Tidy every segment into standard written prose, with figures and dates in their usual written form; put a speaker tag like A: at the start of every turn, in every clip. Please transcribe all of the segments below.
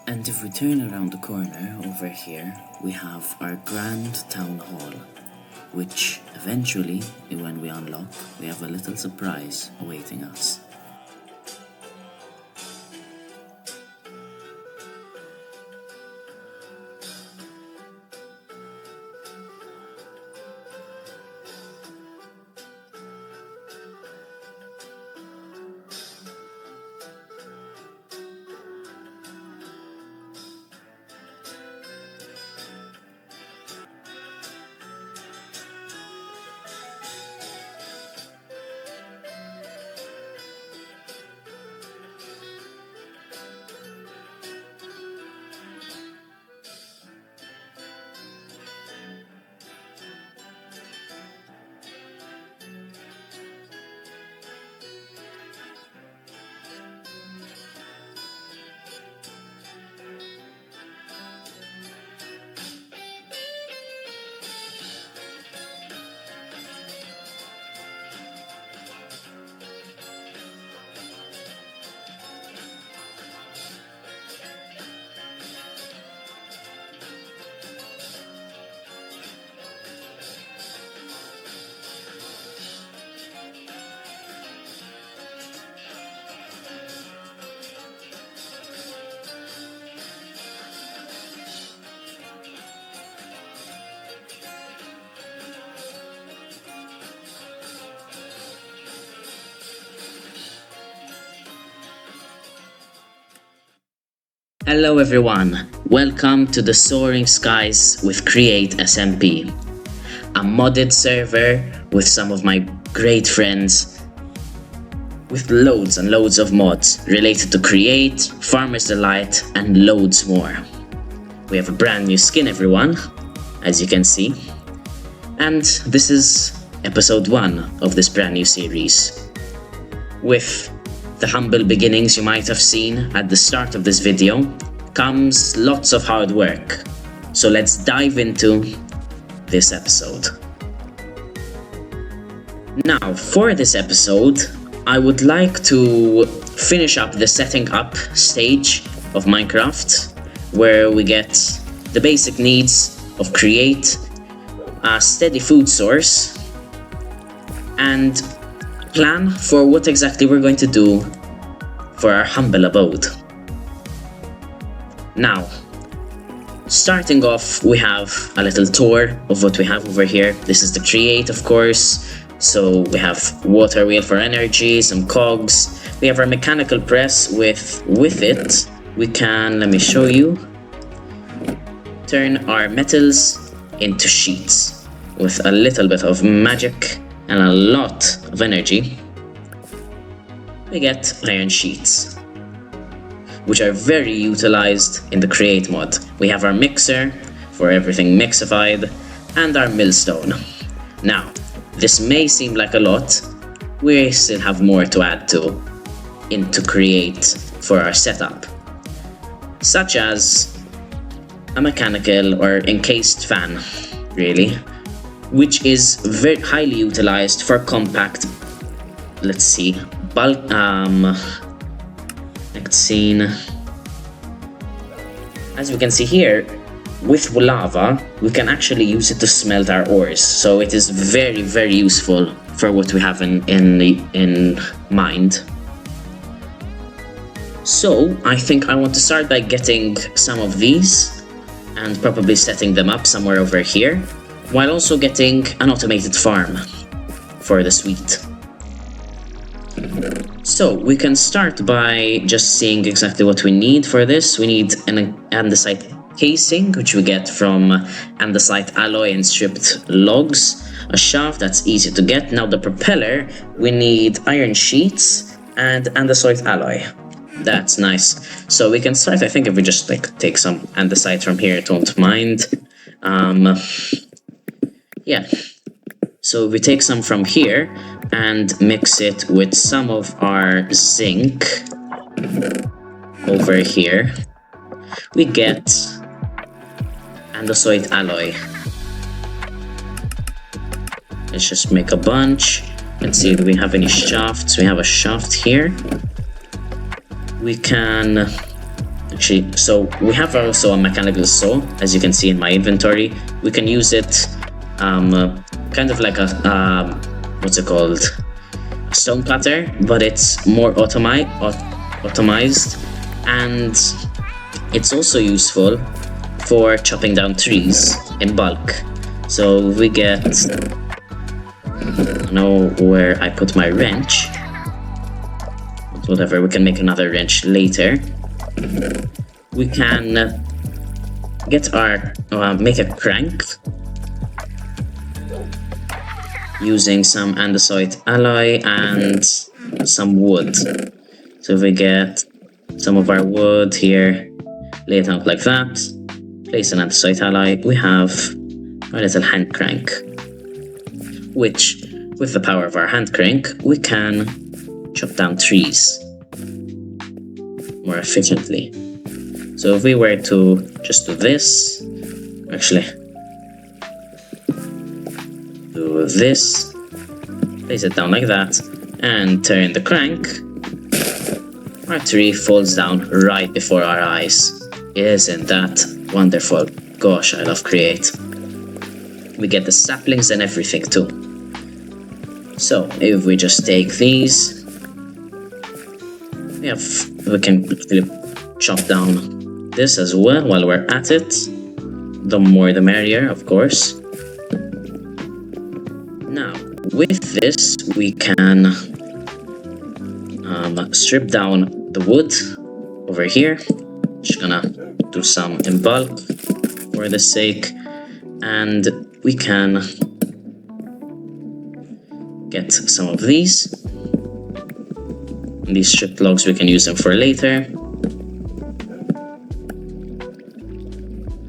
A: And if we turn around the corner over here, we have our grand town hall, which eventually, when we unlock, we have a little surprise awaiting us. Hello everyone, welcome to the Soaring Skies with Create SMP, a modded server with some of my great friends with loads and loads of mods related to Create, Farmer's Delight and loads more. We have a brand new skin everyone, as you can see, and this is episode 1 of this brand new series. With the humble beginnings you might have seen at the start of this video comes lots of hard work. So let's dive into this episode. Now, for this episode, I would like to finish up the setting up stage of Minecraft, where we get the basic needs of Create, a steady food source, and plan for what exactly we're going to do for our humble abode. Now, starting off, we have a little tour of what we have over here. This is the Create, of course. So we have water wheel for energy, some cogs. We have our mechanical press with it. We can, let me show you, turn our metals into sheets with a little bit of magic and a lot of energy. We get iron sheets, which are very utilized in the Create mod. We have our mixer for everything mixified and our millstone. Now, this may seem like a lot, we still have more to add to into Create for our setup, such as a mechanical or encased fan, really, which is very highly utilized for compact, let's see, bulk, next scene. As we can see here, with lava, we can actually use it to smelt our ores, so it is very, very useful for what we have in mind. So, I think I want to start by getting some of these and probably setting them up somewhere over here, while also getting an automated farm for the wheat. So we can start by just seeing exactly what we need for this. We need an andesite casing, which we get from andesite alloy and stripped logs. A shaft, that's easy to get. Now the propeller, we need iron sheets and andesite alloy. That's nice. So we can start, I think, if we just take some andesite from here, don't mind. Yeah. So we take some from here and mix it with some of our zinc over here. We get andesite alloy. Let's just make a bunch. Let's see, do we have any shafts? We have a shaft here. We can Actually, so we have also a mechanical saw, as you can see in my inventory. We can use it kind of like a what's it called, stone cutter, but it's more automized, and it's also useful for chopping down trees in bulk. So we get, I don't know where I put my wrench, but whatever, we can make another wrench later. We can get our make a crank using some andesite alloy and some wood. So if we get some of our wood here, lay it out like that, place an andesite alloy, we have our little hand crank, which with the power of our hand crank we can chop down trees more efficiently. So if we were to just do this, actually do this, place it down like that, and turn the crank, our tree falls down right before our eyes. Isn't that wonderful? Gosh, I love Create. We get the saplings and everything too. So if we just take these, we can chop down this as well while we're at it. The more the merrier, of course. Now, with this, we can strip down the wood over here. Just gonna do some in bulk for the sake, and we can get some of these. And these stripped logs, we can use them for later.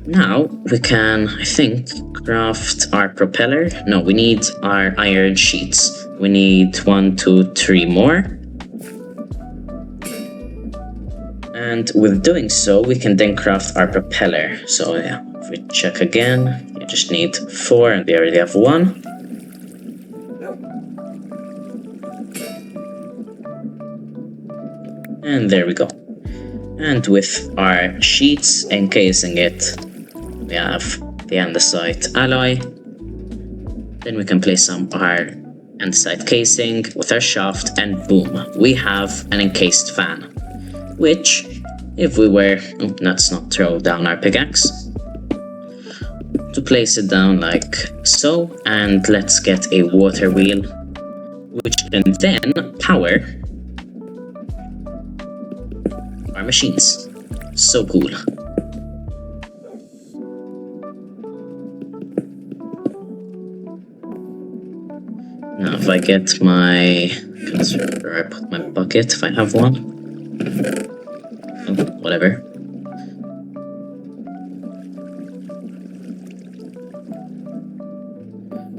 A: Now we can, I think, craft our propeller. No, we need our iron sheets. We need 1, 2, 3 more. And with doing so, we can then craft our propeller. So yeah, if we check again, you just need 4 and we already have 1. And there we go. And with our sheets encasing it, we have the andesite alloy. Then we can place some of our andesite casing with our shaft, and boom, we have an encased fan. Which, if we were, let's not throw down our pickaxe, to place it down like so, and let's get a water wheel, which can then power our machines. So cool. Now if I get my, where I put my bucket, if I have one. Oh, whatever.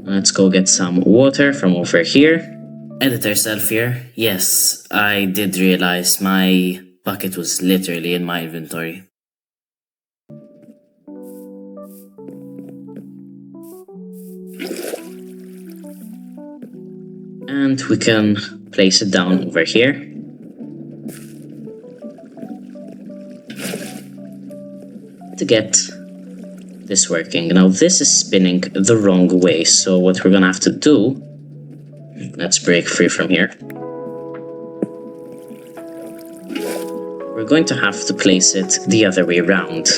A: Let's go get some water from over here. Editor self here. Yes, I did realize my bucket was literally in my inventory. And we can place it down over here. To get this working. Now this is spinning the wrong way, so what we're gonna have to do, let's break free from here. We're going to have to place it the other way around.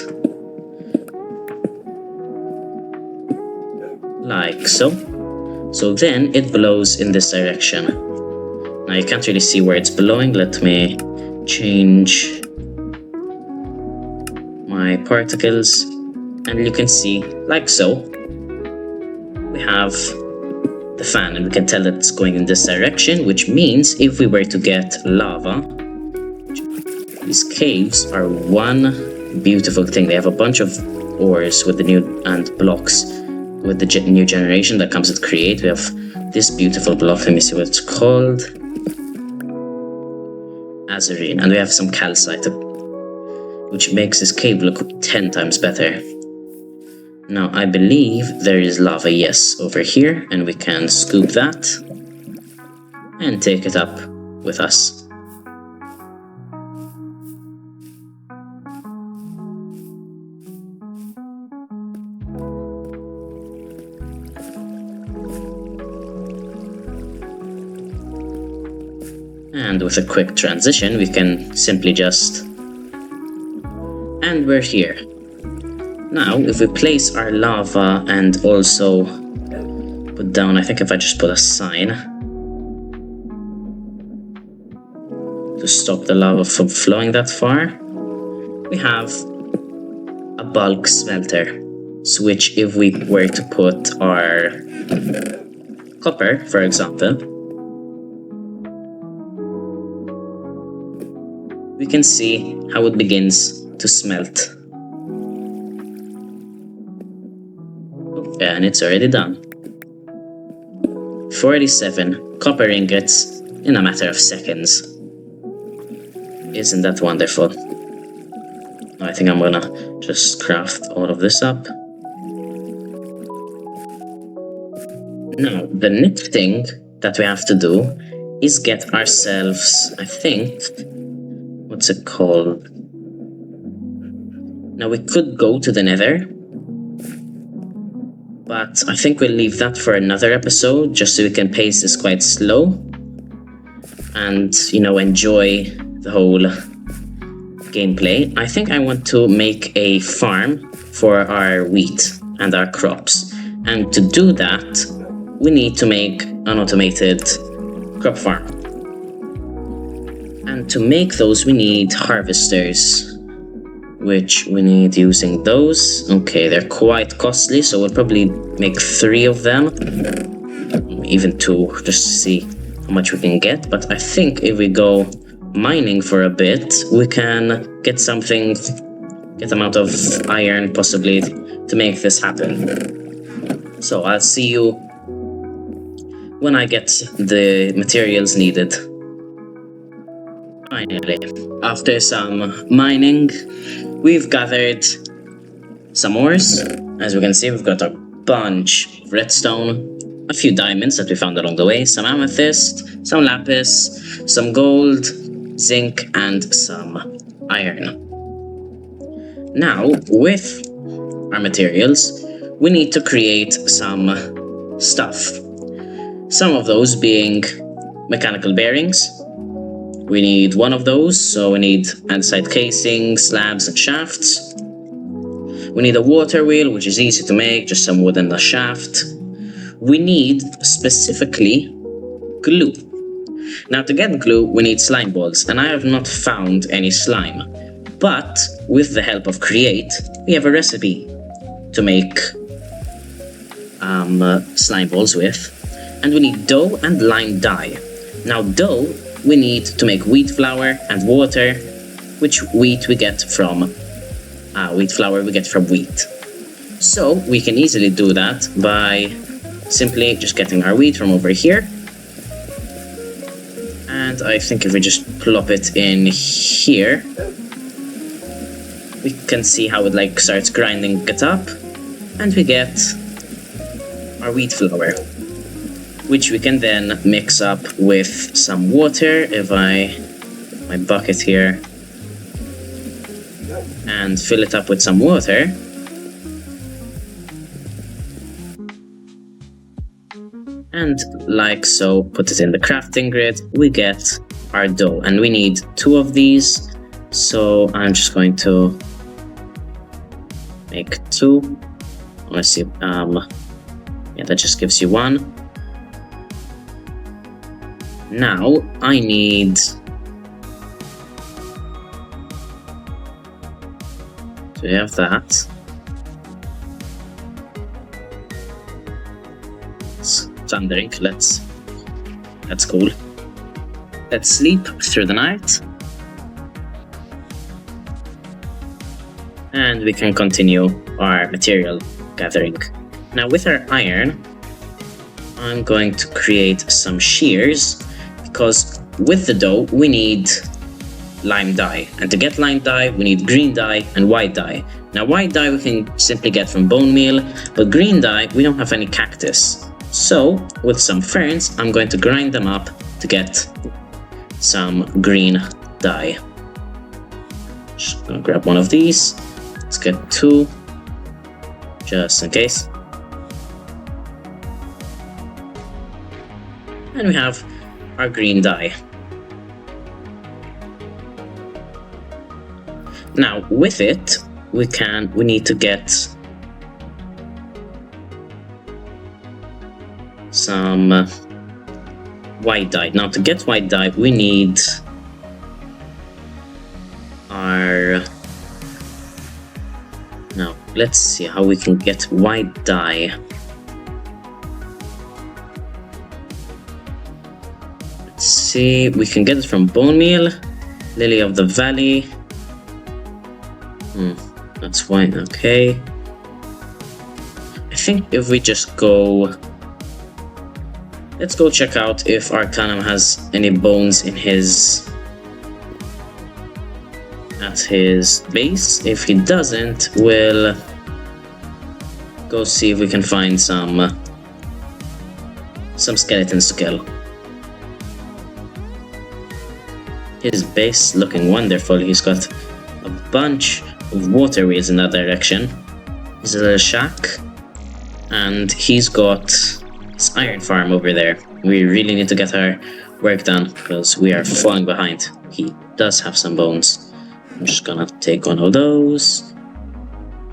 A: Like so. So then it blows in this direction. Now you can't really see where it's blowing. Let me change my particles, and you can see, like so, we have the fan, and we can tell that it's going in this direction, which means if we were to get lava, these caves are one beautiful thing. They have a bunch of ores with the new and blocks with the new generation that comes with Create. We have this beautiful block, let me see what it's called, Azurine, and we have some calcite, which makes this cave look 10 times better. Now I believe there is lava, yes, over here, and we can scoop that and take it up with us. And with a quick transition, we can simply just... And we're here. Now, if we place our lava and also put down, I think if I just put a sign to stop the lava from flowing that far, we have a bulk smelter. So which, if we were to put our copper, for example, we can see how it begins to smelt. And it's already done. 47 copper ingots in a matter of seconds. Isn't that wonderful? I think I'm gonna just craft all of this up. Now, the next thing that we have to do is get ourselves, I think, what's it called? Now, we could go to the Nether, but I think we'll leave that for another episode, just so we can pace this quite slow and, you know, enjoy the whole gameplay. I think I want to make a farm for our wheat and our crops, and to do that we need to make an automated crop farm, and to make those we need harvesters, which we need using those. Okay, they're quite costly, so we'll probably make 3 of them, even 2, just to see how much we can get. But I think if we go mining for a bit, we can get something, get amount of iron possibly to make this happen. So I'll see you when I get the materials needed. Finally, after some mining, we've gathered some ores. As we can see, we've got a bunch of redstone, a few diamonds that we found along the way, some amethyst, some lapis, some gold, zinc, and some iron. Now, with our materials, we need to create some stuff. Some of those being mechanical bearings. We need 1 of those, so we need andesite casing, slabs, and shafts. We need a water wheel, which is easy to make, just some wood and a shaft. We need, specifically, glue. Now, to get glue, we need slime balls, and I have not found any slime. But, with the help of Create, we have a recipe to make slime balls with. And we need dough and lime dye. Now, dough we need to make wheat flour and water, which wheat we get from wheat flour we get from wheat. So we can easily do that by simply just getting our wheat from over here. And I think if we just plop it in here, we can see how it like starts grinding it up, and we get our wheat flour, which we can then mix up with some water. If my bucket here, and fill it up with some water, and like so, put it in the crafting grid, we get our dough, and we need 2 of these, so I'm just going to make 2. Let's see, yeah, that just gives you 1. Now I need to have that. It's thundering. That's cool. Let's sleep through the night, and we can continue our material gathering. Now, with our iron, I'm going to create some shears, because with the dough we need lime dye, and to get lime dye we need green dye and white dye. Now, white dye we can simply get from bone meal, but green dye we don't have any cactus. So with some ferns I'm going to grind them up to get some green dye. Just gonna grab 1 of these. Let's get 2 just in case. And we have our green dye. Now, with it, we need to get some white dye. Now, to get white dye, we need our... Now, let's see how we can get white dye. Let's see, we can get it from bone meal, lily of the valley. That's white, okay. I think if we just go... Let's go check out if Arcanum has any bones in his... at his base. If he doesn't, we'll go see if we can find some skeletons to kill. His base looking wonderful. He's got a bunch of water wheels in that direction. His little shack. And he's got his iron farm over there. We really need to get our work done because we are falling behind. He does have some bones. I'm just gonna take one of those,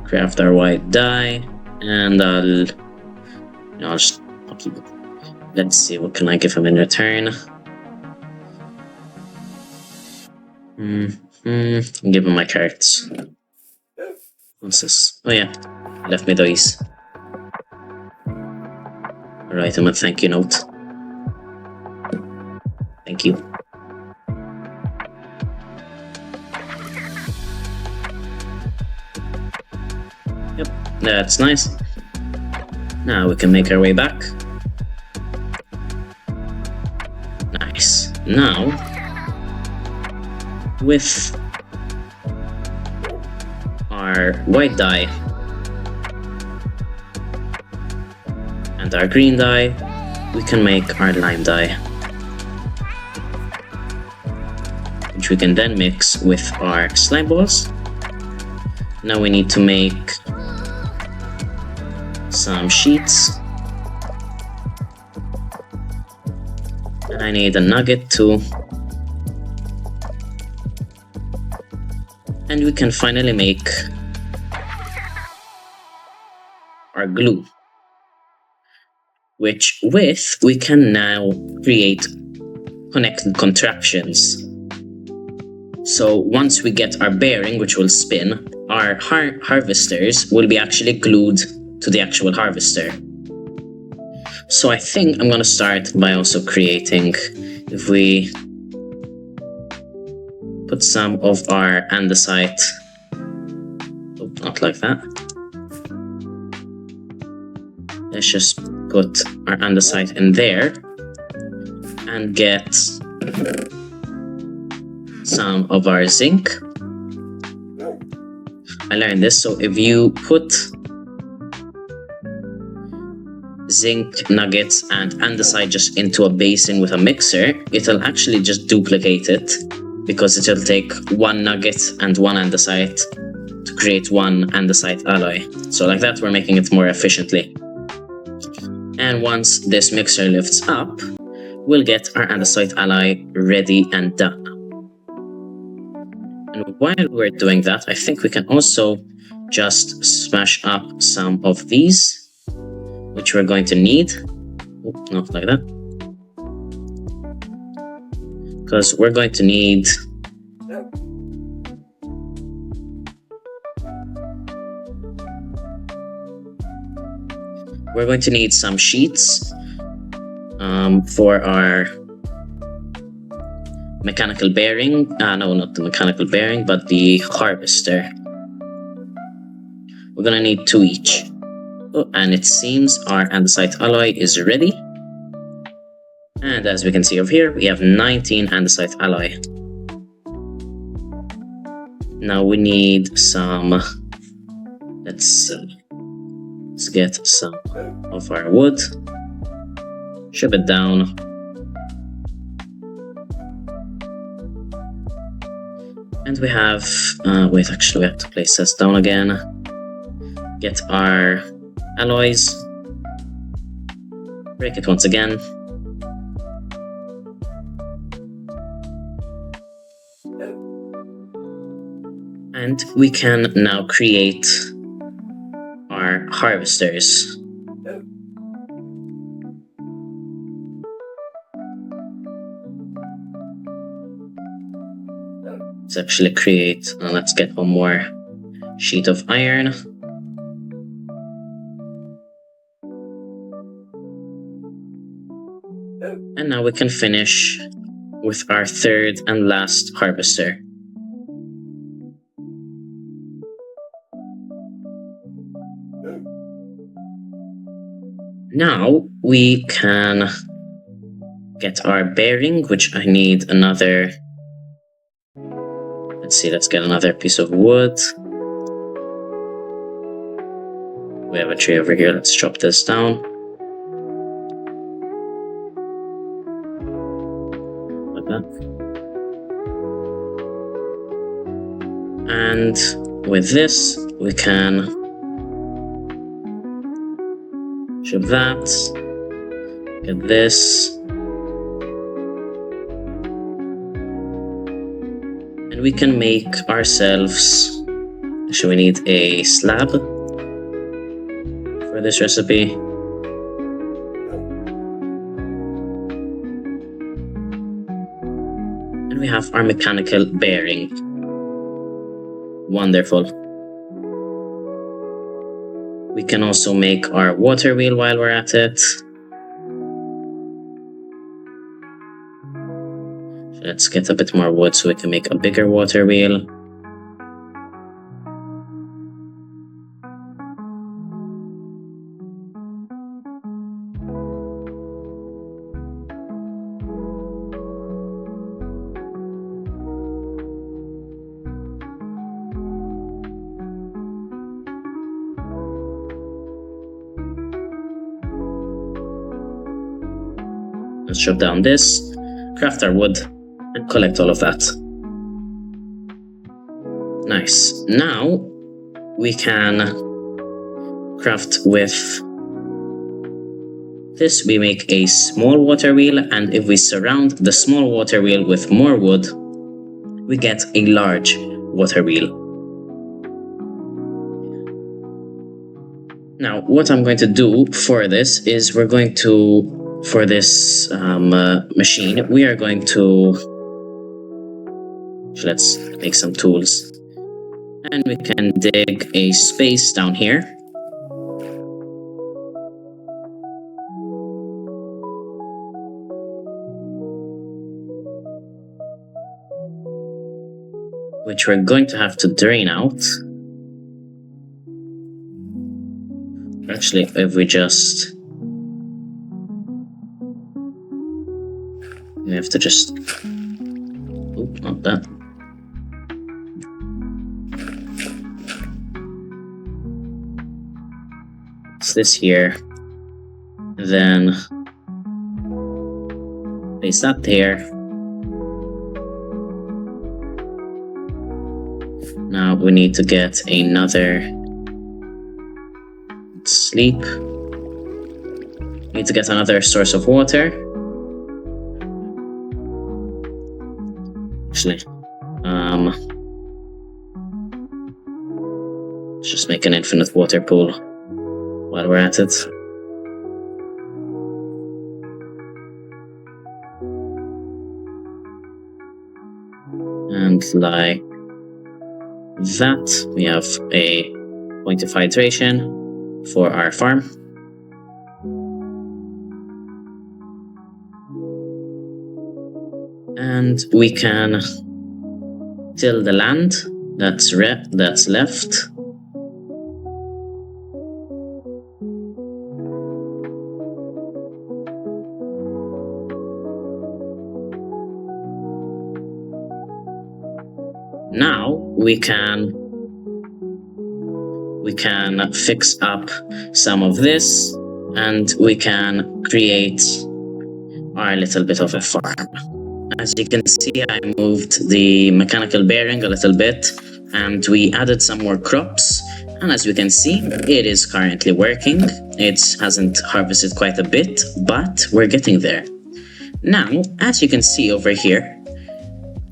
A: craft our white dye, and I'll keep it. Let's see, what can I give him in return? Give him my carrots. What's this? Oh yeah, left me those. Write him a thank you note. Thank you. Yep, that's nice. Now we can make our way back. Nice. Now, with our white dye and our green dye, we can make our lime dye, which we can then mix with our slime balls. Now we need to make some sheets, and I need a nugget too, and we can finally make our glue, which with we can now create connected contraptions. So once we get our bearing, which will spin, our harvesters will be actually glued to the actual harvester. So I think I'm gonna start by also creating, if we put some of our andesite, oh, not like that. Let's just put our andesite in there and get some of our zinc. I learned this, so if you put zinc nuggets and andesite just into a basin with a mixer, it'll actually just duplicate it, because it'll take one nugget and one andesite to create one andesite alloy. So like that, we're making it more efficiently. And once this mixer lifts up, we'll get our andesite alloy ready and done. And while we're doing that, I think we can also just smash up some of these, which we're going to need. Oh, not like that. Because we're going to need some sheets for our mechanical bearing. No, not the mechanical bearing, but the harvester. We're gonna need 2 each. Oh, and it seems our andesite alloy is ready. And as we can see over here, we have 19 andesite alloy. Now we need some, let's see, let's get some of our wood, shove it down, and we have, wait, actually we have to place this down again, get our alloys, break it once again, And we can now create our harvesters. Let's actually create, let's get one more sheet of iron. And now we can finish with our third and last harvester. Now we can get our bearing, which I need another. Let's see, let's get another piece of wood. We have a tree over here, let's chop this down. Like that. And with this, we can ship that, get this. And we can make ourselves, actually we need a slab for this recipe. And we have our mechanical bearing. Wonderful. We can also make our water wheel while we're at it. Let's get a bit more wood so we can make a bigger water wheel. Let's chop down this, craft our wood, and collect all of that. Nice. Now we can craft with this. We make a small water wheel, and if we surround the small water wheel with more wood, we get a large water wheel. Now, what I'm going to do for this is for this machine, we are going to, let's make some tools. And we can dig a space down here. Which we're going to have to drain out. Actually, if we just... we have to just... oop, not that. It's this here. Then... place that there. Now we need to get another... sleep. Need to get another source of water. Actually, let's just make an infinite water pool while we're at it. And like that, we have a point of hydration for our farm. And we can till the land that's left. Now we can fix up some of this, and we can create our little bit of a farm. As you can see, I moved the mechanical bearing a little bit, and we added some more crops. And as you can see, it is currently working. It hasn't harvested quite a bit, but we're getting there. Now, as you can see over here,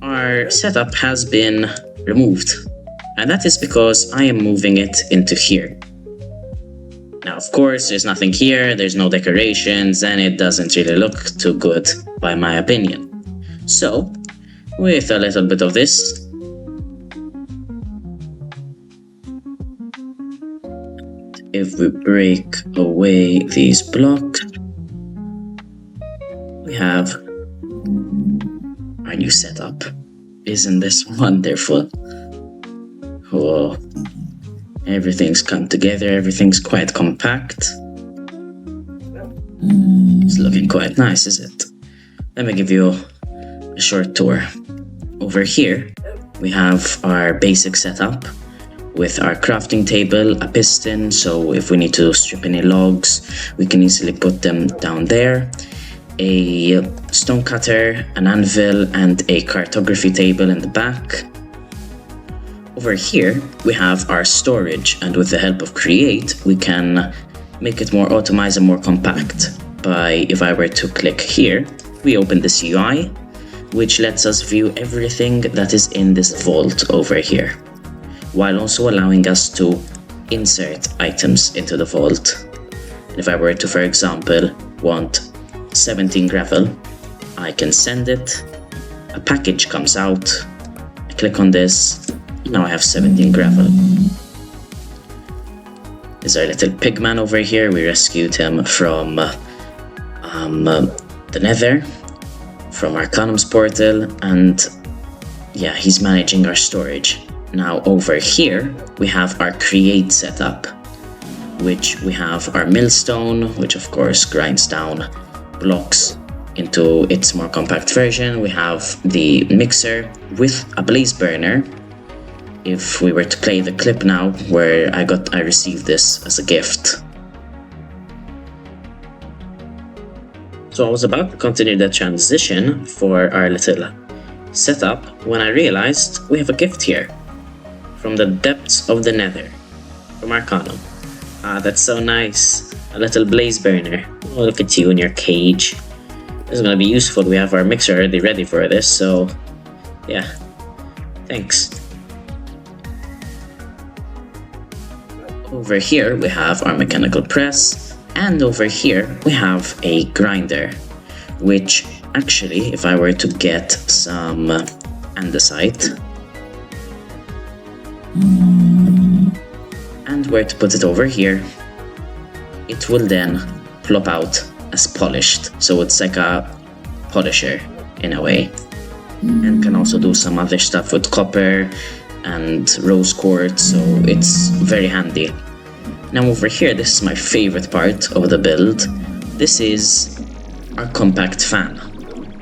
A: our setup has been removed. And that is because I am moving it into here. Now, of course, there's nothing here, there's no decorations, and it doesn't really look too good, by my opinion. So, with a little bit of this, if we break away these blocks, we have our new setup. Isn't this wonderful? Whoa. Everything's come together, everything's quite compact. It's looking quite nice, is it? Let me give you a short tour. Over here, we have our basic setup with our crafting table, a piston, so if we need to strip any logs, we can easily put them down there. A stone cutter, an anvil, and a cartography table in the back. Over here, we have our storage, and with the help of Create, we can make it more automized and more compact. If I were to click here, we open the UI, which lets us view everything that is in this vault over here, while also allowing us to insert items into the vault. And if I were to, for example, want 17 gravel, I can send it, a package comes out, I click on this, now I have 17 gravel. There's our little pigman over here. We rescued him from the Nether, from our columns portal, and yeah, he's managing our storage. Now over here, we have our create setup, which we have our millstone, which of course grinds down blocks into its more compact version. We have the mixer with a blaze burner. If we were to play the clip now, where I received this as a gift. So I was about to continue the transition for our little setup when I realized we have a gift here. From the depths of the Nether, from our column. Ah, that's so nice. A little blaze burner. Oh, look at you in your cage. This is gonna be useful. We have our mixer already ready for this, so yeah. Thanks. Over here we have our mechanical press, and over here we have a grinder, which actually, if I were to get some andesite and were to put it over here, it will then plop out as polished. So it's like a polisher in a way, and can also do some other stuff with copper and rose quartz, so it's very handy. Now over here, this is my favorite part of the build. This is our compact fan,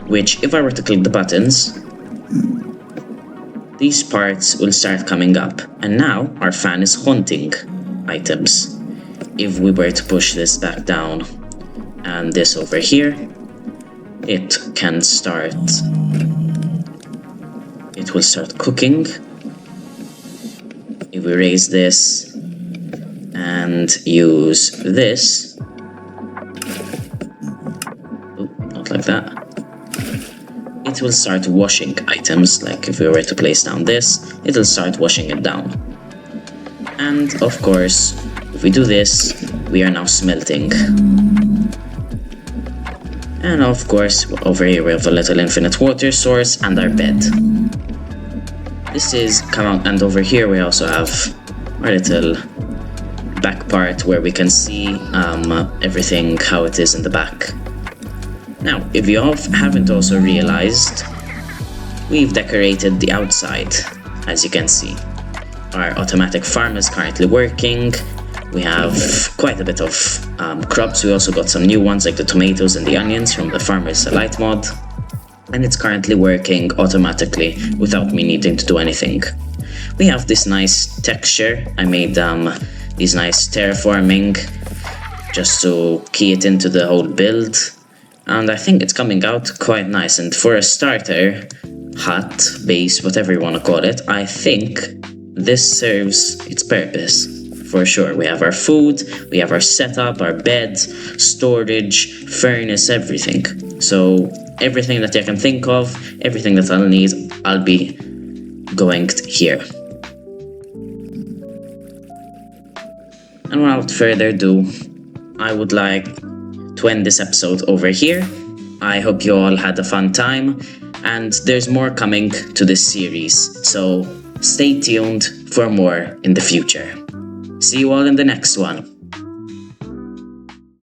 A: which if I were to click the buttons, these parts will start coming up, and now our fan is haunting items. If we were to push this back down and this over here, it will start cooking. If we raise this and use this, not like that, it will start washing items. Like if we were to place down this, it'll start washing it down. And of course, if we do this, we are now smelting. And of course, over here we have a little infinite water source and our bed. This is and over here we also have our little back part where we can see everything how it is in the back. Now, if you haven't also realized, we've decorated the outside, as you can see. Our automatic farm is currently working. We have quite a bit of crops. We also got some new ones like the tomatoes and the onions from the Farmer's Light mod. And it's currently working automatically without me needing to do anything. We have this nice texture. I made these nice terraforming just to key it into the whole build. And I think it's coming out quite nice. And for a starter hut, base, whatever you want to call it, I think this serves its purpose. For sure, we have our food, we have our setup, our bed, storage, furnace, everything. So everything that I can think of, everything that I'll need, I'll be going here. And without further ado, I would like to end this episode over here. I hope you all had a fun time, and there's more coming to this series, so stay tuned for more in the future. See you all in the next one.